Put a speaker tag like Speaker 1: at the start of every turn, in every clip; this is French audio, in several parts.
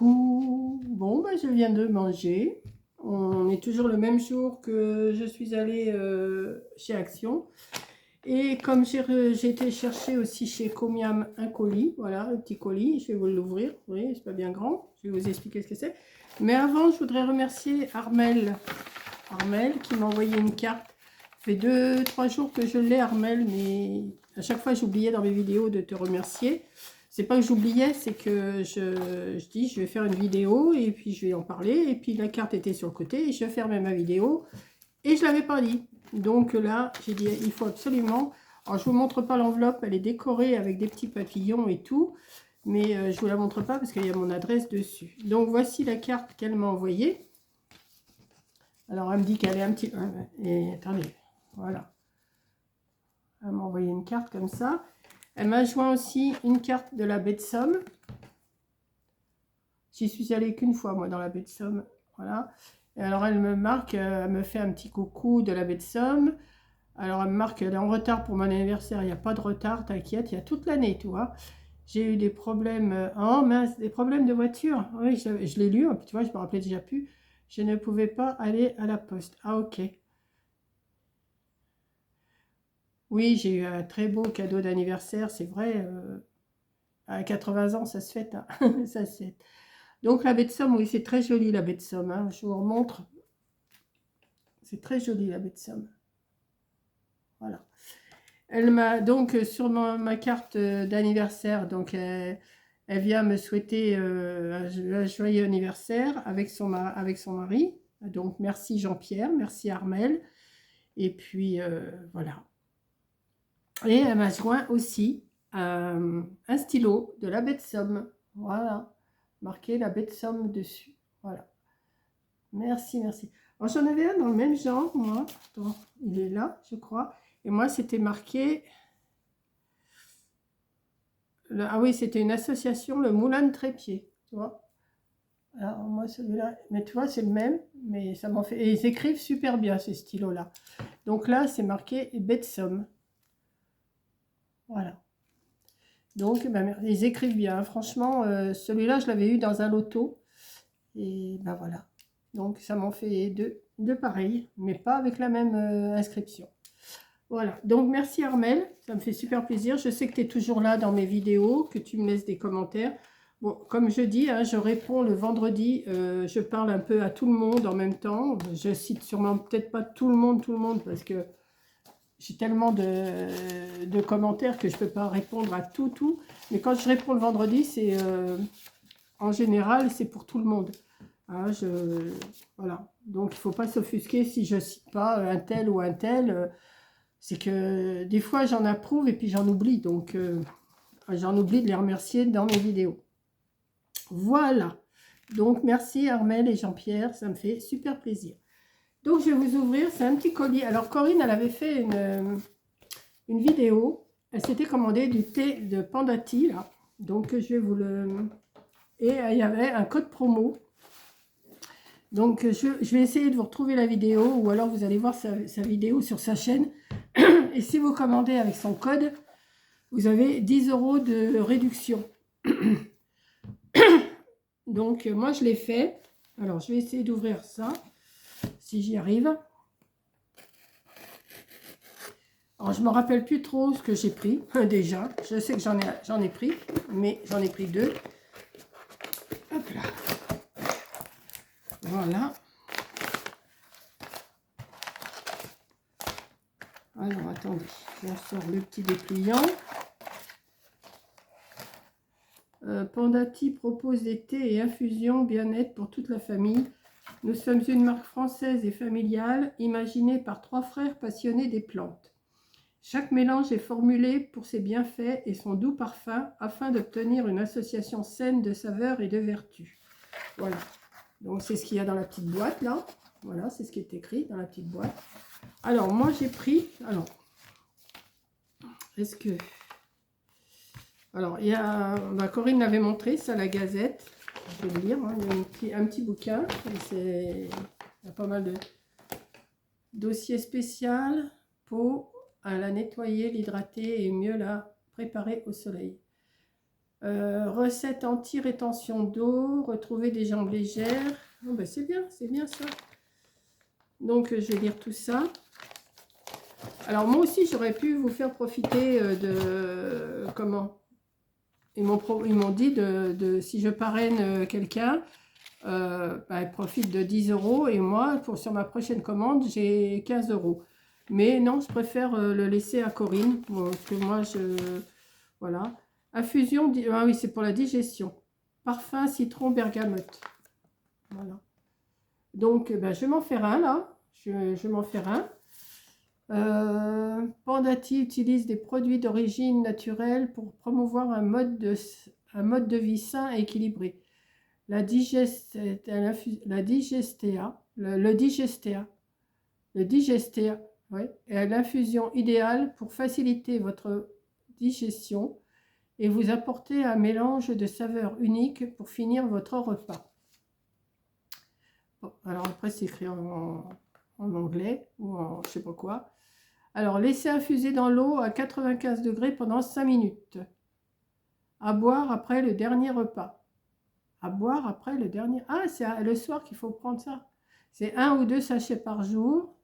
Speaker 1: coucou. Bon, je viens de manger. On est toujours le même jour que je suis allée chez Action. Et comme j'ai été chercher aussi chez Comiam un colis, voilà, un petit colis, je vais vous l'ouvrir. Vous voyez, c'est pas bien grand. Je vais vous expliquer ce que c'est. Mais avant, je voudrais remercier Armel. Armel qui m'a envoyé une carte. Ça fait 2-3 jours que je l'ai, Armel, mais à chaque fois, j'oubliais dans mes vidéos de te remercier. C'est pas que j'oubliais, c'est que je dis je vais faire une vidéo et puis je vais en parler. Et puis la carte était sur le côté et je fermais ma vidéo et je l'avais pas dit. Donc là, j'ai dit il faut absolument. Alors je vous montre pas l'enveloppe, elle est décorée avec des petits papillons et tout. Mais je vous la montre pas parce qu'il y a mon adresse dessus. Donc voici la carte qu'elle m'a envoyée. Alors elle me dit qu'elle est un petit... Et attendez, voilà. Elle m'a envoyé une carte comme ça. Elle m'a joint aussi une carte de la baie de Somme. J'y suis allée qu'une fois, moi, dans la baie de Somme. Voilà. Et alors, elle me marque, elle me fait un petit coucou de la baie de Somme. Alors, elle me marque, elle est en retard pour mon anniversaire. Il n'y a pas de retard, t'inquiète, il y a toute l'année, tu vois. J'ai eu des problèmes, oh mince, des problèmes de voiture. Oui, je l'ai lu, tu vois, je me rappelais déjà plus. Je ne pouvais pas aller à la poste. Ah, ok. Oui, j'ai eu un très beau cadeau d'anniversaire, c'est vrai. À 80 ans, ça se fête, hein. Ça se fête. Donc la baie de Somme, oui, c'est très joli la baie de Somme, hein. Je vous remontre. C'est très joli la baie de Somme. Voilà. Elle m'a donc sur ma carte d'anniversaire, donc elle vient me souhaiter un joyeux anniversaire avec son mari. Donc merci Jean-Pierre, merci Armel. Et puis voilà. Et elle m'a joint aussi un stylo de la baie de Somme. Voilà. Marqué la baie de Somme dessus. Voilà. Merci, merci. Alors, j'en avais un dans le même genre, moi. Attends, il est là, je crois. Et moi, c'était marqué... Ah oui, c'était une association, le Moulin de Trépied. Tu vois. Alors, moi, celui-là... Mais tu vois, c'est le même. Mais ça m'en fait... Et ils écrivent super bien, ces stylos-là. Donc là, c'est marqué baie de Somme. Voilà. Donc, ben, ils écrivent bien. Franchement, celui-là, je l'avais eu dans un loto. Et ben voilà. Donc, ça m'en fait deux pareils, mais pas avec la même inscription. Voilà. Donc, merci Armel. Ça me fait super plaisir. Je sais que tu es toujours là dans mes vidéos, que tu me laisses des commentaires. Bon, comme je dis, hein, je réponds le vendredi. Je parle un peu à tout le monde en même temps. Je cite sûrement peut-être pas tout le monde, parce que j'ai tellement de commentaires que je ne peux pas répondre à tout. Mais quand je réponds le vendredi, c'est en général, c'est pour tout le monde. Hein, voilà. Donc, il ne faut pas s'offusquer si je ne cite pas un tel ou un tel. C'est que des fois, j'en approuve et puis j'en oublie. Donc, j'en oublie de les remercier dans mes vidéos. Voilà. Donc, merci Armel et Jean-Pierre. Ça me fait super plaisir. Donc, je vais vous ouvrir. C'est un petit colis. Alors, Corinne, elle avait fait une vidéo. Elle s'était commandé du thé de Pandati, là. Donc, je vais vous le... Et il y avait un code promo. Donc, je vais essayer de vous retrouver la vidéo. Ou alors, vous allez voir sa vidéo sur sa chaîne. Et si vous commandez avec son code, vous avez 10 € de réduction. Donc, moi, je l'ai fait. Alors, je vais essayer d'ouvrir ça, si j'y arrive. Alors, je ne me rappelle plus trop ce que j'ai pris, déjà. Je sais que j'en ai pris, mais j'en ai pris 2. Hop là. Voilà. Alors, attendez. Je sors le petit dépliant. Pandati propose des thés et infusions bien-être pour toute la famille. Nous sommes une marque française et familiale, imaginée par 3 frères passionnés des plantes. Chaque mélange est formulé pour ses bienfaits et son doux parfum afin d'obtenir une association saine de saveurs et de vertus. Voilà. Donc, c'est ce qu'il y a dans la petite boîte, là. Voilà, c'est ce qui est écrit dans la petite boîte. Alors, moi, j'ai pris... Alors, est-ce que... Alors, il y a... Corinne l'avait montré, ça, la Gazette. Je vais le lire, hein. Il y a un petit bouquin. Il y a pas mal de dossiers spéciaux. Peau, à la nettoyer, l'hydrater et mieux la préparer au soleil. Recette anti-rétention d'eau, retrouver des jambes légères. Oh, ben c'est bien ça. Donc, je vais lire tout ça. Alors, moi aussi, j'aurais pu vous faire profiter de... Comment? Ils m'ont dit si je parraine quelqu'un, elle profite de 10 € et moi, sur ma prochaine commande, j'ai 15 €. Mais non, je préfère le laisser à Corinne, parce que moi, voilà. Infusion, ah oui, c'est pour la digestion. Parfum, citron, bergamote. Voilà. Donc, je vais m'en faire un, là. Je vais m'en faire un. Pandati utilise des produits d'origine naturelle pour promouvoir un mode de vie sain et équilibré. Le digestea, ouais, est l'infusion idéale pour faciliter votre digestion et vous apporter un mélange de saveurs uniques pour finir votre repas. Bon, alors après c'est écrit en anglais ou en je sais pas quoi. Alors laissez infuser dans l'eau à 95 degrés pendant 5 minutes. À boire après le dernier repas. À boire après le dernier... Ah, c'est le soir qu'il faut prendre ça. C'est 1 ou 2 sachets par jour.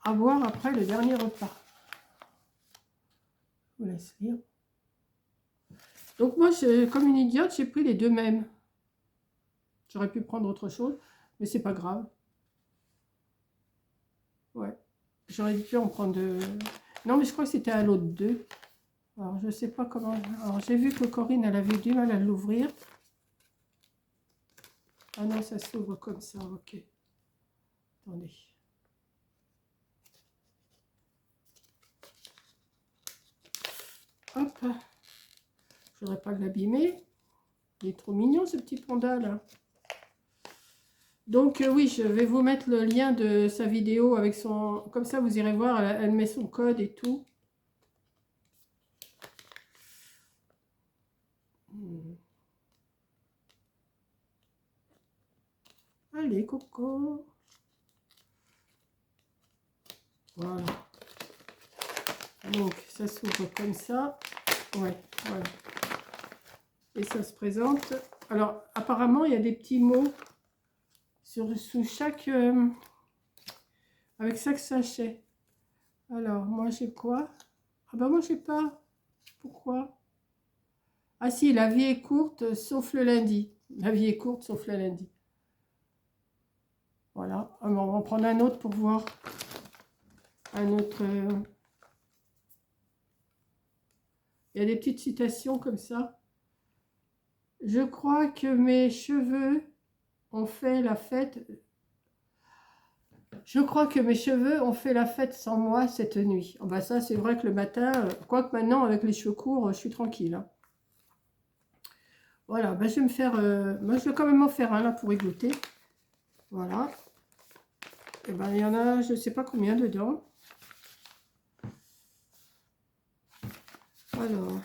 Speaker 1: À boire après le dernier repas. Je vous laisse lire. Donc moi, comme une idiote, j'ai pris les deux mêmes. J'aurais pu prendre autre chose, mais c'est pas grave. Ouais. J'aurais dû en prendre deux. Non, mais je crois que c'était à l'autre 2. Alors, je sais pas comment... Alors, j'ai vu que Corinne, elle avait du mal à l'ouvrir. Ah non, ça s'ouvre comme ça, ok. Attendez. Hop. Je voudrais pas l'abîmer. Il est trop mignon, ce petit panda, là. Donc, oui, je vais vous mettre le lien de sa vidéo avec son... Comme ça, vous irez voir, elle met son code et tout. Allez, Coco. Voilà. Donc, ça s'ouvre comme ça. Ouais, voilà. Et ça se présente. Alors, apparemment, il y a des petits mots sous chaque... avec chaque sachet. Alors, moi, j'ai quoi? Ah ben, moi, j'ai pas. Pourquoi? Ah si, la vie est courte, sauf le lundi. La vie est courte, sauf le lundi. Voilà. Alors, on va en prendre un autre pour voir. Un autre... Il y a des petites citations comme ça. Je crois que mes cheveux ont fait la fête. Je crois que mes cheveux ont fait la fête sans moi cette nuit. Oh bah ça, c'est vrai que le matin, quoique maintenant, avec les cheveux courts, je suis tranquille. Hein. Voilà, bah je vais me faire... moi, je vais quand même en faire un là pour y goûter. Voilà. Et ben, il y en a, je ne sais pas combien dedans. Alors...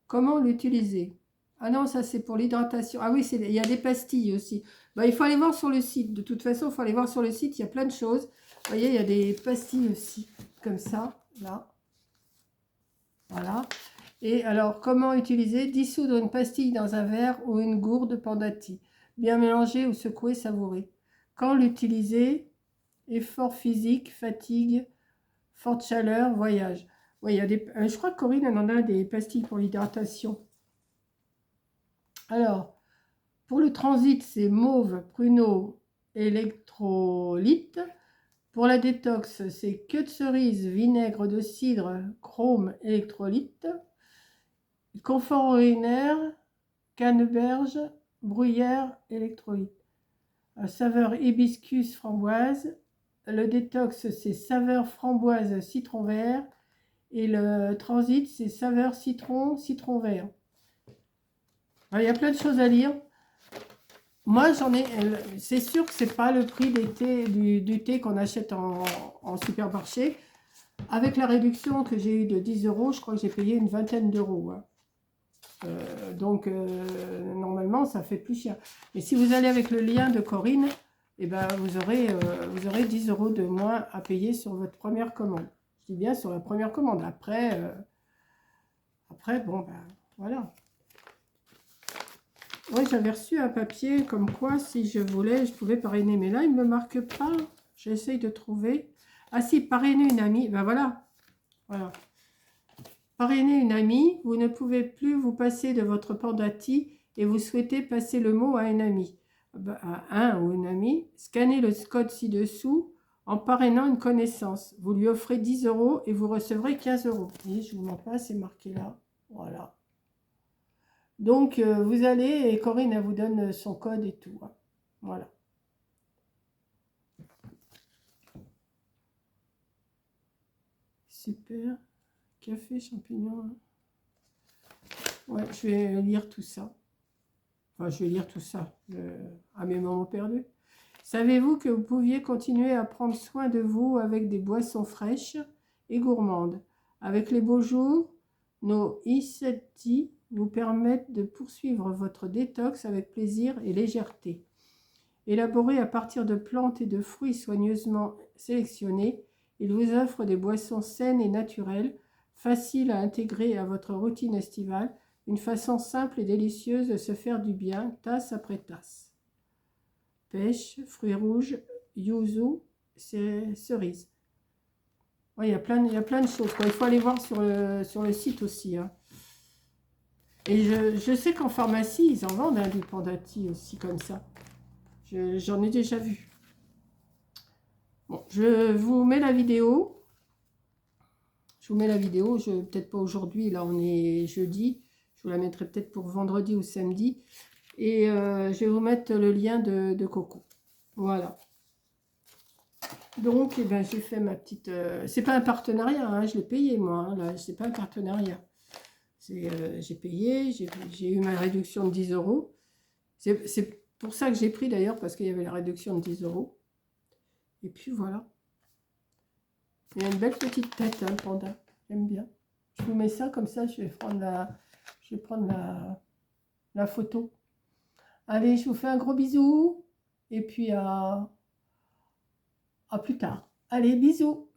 Speaker 1: Comment l'utiliser? Ah non, ça c'est pour l'hydratation. Ah oui, il y a des pastilles aussi. Bah, il faut aller voir sur le site. De toute façon, il faut aller voir sur le site. Il y a plein de choses. Vous voyez, il y a des pastilles aussi. Comme ça, là. Voilà. Et alors, comment utiliser? Dissoudre une pastille dans un verre ou une gourde Pandati. Bien mélanger ou secouer, savourer. Quand l'utiliser? Effort physique, fatigue, forte chaleur, voyage. Oui, il y a des... je crois que Corinne, elle en a des pastilles pour l'hydratation. Alors, pour le transit, c'est mauve, pruneau, électrolyte. Pour la détox, c'est queue de cerise, vinaigre de cidre, chrome, électrolyte. Confort urinaire, canneberge, bruyère, électrolyte. Saveur hibiscus, framboise. Le détox, c'est saveur framboise, citron vert. Et le transit, c'est saveur citron, citron vert. Alors, il y a plein de choses à lire. Moi, j'en ai... C'est sûr que c'est pas le prix du thé qu'on achète en supermarché. Avec la réduction que j'ai eue de 10 €, je crois que j'ai payé une vingtaine d'euros. Hein. Donc, normalement, ça fait plus cher. Et si vous allez avec le lien de Corinne, eh ben, vous aurez 10 € de moins à payer sur votre première commande. Je dis bien sur la première commande. Après, bon, ben, voilà. Oui, j'avais reçu un papier comme quoi, si je voulais, je pouvais parrainer. Mais là, il ne me marque pas. J'essaye de trouver. Ah si, parrainer une amie. Ben voilà. Voilà. Parrainer une amie, vous ne pouvez plus vous passer de votre Pandati et vous souhaitez passer le mot à une amie. À un ou une amie, scannez le code ci-dessous en parrainant une connaissance. Vous lui offrez 10 € et vous recevrez 15 €. Et je ne vous mens pas, c'est marqué là. Voilà. Donc, vous allez et Corinne, elle vous donne son code et tout. Hein. Voilà. Super. Café, champignons. Hein. Ouais, je vais lire tout ça. Enfin, je vais lire tout ça à mes moments perdus. Savez-vous que vous pouviez continuer à prendre soin de vous avec des boissons fraîches et gourmandes? Avec les beaux jours, nos e-tea vous permettent de poursuivre votre détox avec plaisir et légèreté. Élaborés à partir de plantes et de fruits soigneusement sélectionnés, ils vous offrent des boissons saines et naturelles, faciles à intégrer à votre routine estivale, une façon simple et délicieuse de se faire du bien, tasse après tasse. Pêche, fruits rouges, yuzu, cerises. Ouais, il y a plein de choses. Quoi. Il faut aller voir sur le site aussi. Hein. Et je sais qu'en pharmacie, ils en vendent hein, du Pandati aussi comme ça. J'en ai déjà vu. Bon, je vous mets la vidéo. Je vous mets la vidéo. Peut-être pas aujourd'hui. Là, on est jeudi. Je vous la mettrai peut-être pour vendredi ou samedi. Et je vais vous mettre le lien de Coco. Voilà. Donc, eh ben, j'ai fait ma petite... c'est pas un partenariat, hein, je l'ai payé, moi. Hein, là, c'est pas un partenariat. J'ai payé, j'ai eu ma réduction de 10 €. C'est pour ça que j'ai pris, d'ailleurs, parce qu'il y avait la réduction de 10 €. Et puis, voilà. Il y a une belle petite tête, hein, le panda. J'aime bien. Je vous mets ça, comme ça, je vais prendre la photo. Allez, je vous fais un gros bisou. Et puis, à plus tard. Allez, bisous.